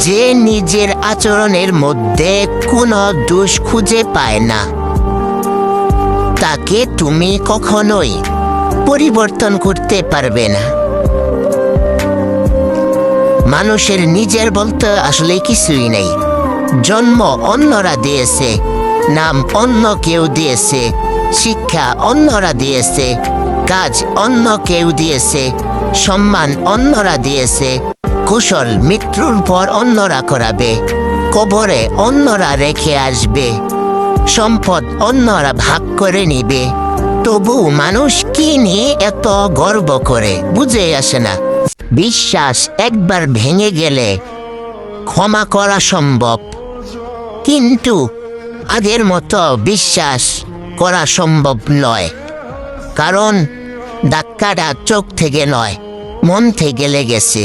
যে নিজের আচরণের মধ্যে কোনো দোষ খুঁজে পায় না, তাকে তুমি কখনোই পরিবর্তন করতে পারবে না। মানুষের নিজের বলতে আসলে কিছুই নেই। জন্ম অন্যরা দিয়েছে, নাম অন্য কেউ দিয়েছে, শিক্ষা অন্যরা দিয়েছে, কাজ অন্য কেউ দিয়েছে, সম্মান অন্যরা দিয়েছে, কুশল মৃত্যুর পর অন্যরা করাবে, কবরে অন্যরা রেখে আসবে, সম্পদ অন্যরা ভাগ করে নিবে। তবু মানুষ কি নিয়ে এত গর্ব করে বুঝে আসে না। বিশ্বাস একবার ভেঙে গেলে ক্ষমা করা সম্ভব, কিন্তু আগের মতো বিশ্বাস করা সম্ভব নয়। কারণ ধাক্কাটা চোখ থেকে নয়, মন থেকে লেগেছে।